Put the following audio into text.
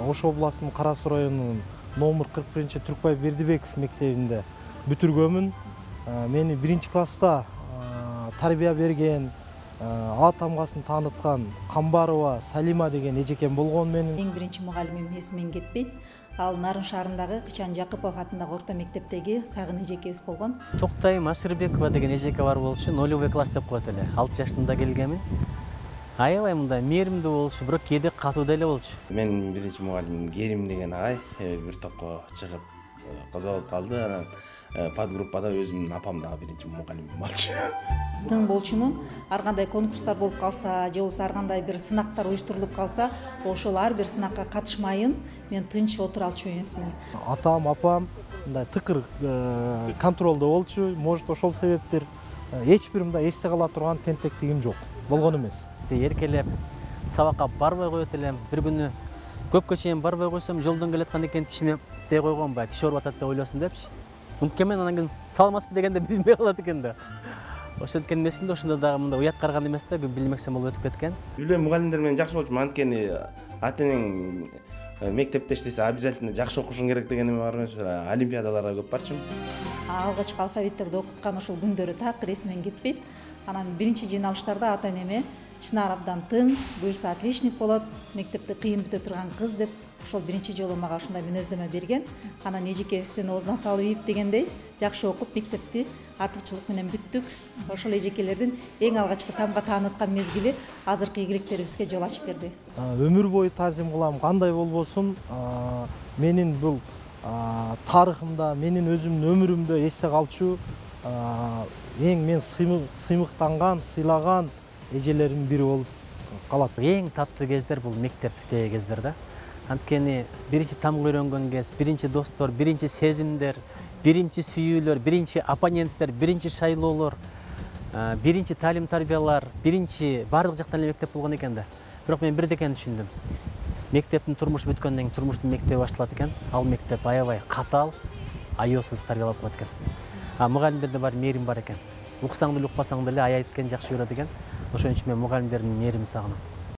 Ош областынын Кара Суу районунун номер 41 Түркбай Бердибеков мектебинде бүтүргөмүн. Мени 1-класста тарбия берген, А тамгасын тааныткан Камбарова Салима деген эжекем болгон менин. Эң биринчи мугалимим эсимен кетпейт. Ал Нарын шаарындагы Кычан Жакыпов атындагы орто мектептеги Сагын эжекебиз болгон. Токтайым Ашырбекова деген эжеке бар болчу, 0 класс деп коет эле. 6 жашында келгенмин. Аябай мындай мээримдүү болчу, бирок кээде катуу деле болчу. Менин биринчи мугалимим Керим деген агай бир топко чыгып каза болуп калды. Анан подгруппада өзүмдүн апам дагы биринчи мугалимим болчу. Тың болчумун. Ар кандай конкурстар болуп калса, же болбосо ар кандай бир сынактар уюштурулуп калса, ошол ар бир сынакка катышмайын, мен тынч отура алчу эмесмин. Атам, апам мындай тыкыр контролдо болчу. Может, ошол себептер эч бир мындай эсте кала турган тентектигим жок болгон эмес. Эркелеп сабакка барбай коет элем. Бир күнү көпкө чейин барбай койсом, жолдон келаткан экен тишиме тээ койгон бай, тиш ооруп атат деп ойлосун депчи. Мынткенмен анан кийин саламатсызбы дегенде билбей калат экен да. Ошенткен эмесинде ошондо дагы мындай уят карган эмес да, билмексем болуп өтүп кеткен. Билем мугалимдер менен жакшы болчумун, анткени ата-энең мектепте иштесе обязательно жакшы окушуң керек деген эме бар эмес. Олимпиадаларга көп барчумун. Алгачкы алфавиттерди окуткан ошол күндөрү так эсимен кетпейт. Анан биринчи жыйналыштарда ата-энеме Чынар абдан тың, буюрса отличник болот, мектепте кыйын бүтө турган кыз деп ошол биринчи жолу мага ушундай мүнөздөмө берген. Анан эжекебиздин оозуна салып ийип дегендей, жакшы окуп мектепти артыкчылык менен бүттүк. Ошол эжекелердин эң алгачкы тамга тааныткан мезгили азыркы ийгиликтерибизге жол ачып берди. Өмүр бою таазим кылам, кандай болбосун, менин бул тарыхымда, менин өзүмдүн өмүрүмдө эсте калчу эң мен сыймыктанган, сыйлаган эжелердин бири болуп калат. Эң таттуу кездер бул мектептеги кездер да. Анткени биринчи тамга үйрөнгөн кез, биринчи достор, биринчи сезимдер, биринчи сүйүүлөр, биринчи оппоненттер, биринчи шайлоолор, биринчи талим тарбиялар, биринчи бардык жактан эле мектеп болгон экен да. Бирок мен бир дегенди түшүндүм. Мектептин турмуш бүткөндөн кийин турмуштун мектеби башталат экен. Ал мектеп аябай катаал, аеосуз тарбиялап коет экен. Мугалимдерде бар мээрим бар экен. Уксаң деле укпасаң деле аябай кеткен жакшы көрөт экен. Ошон үчүн мен мугалимдердин мээримин сагынам.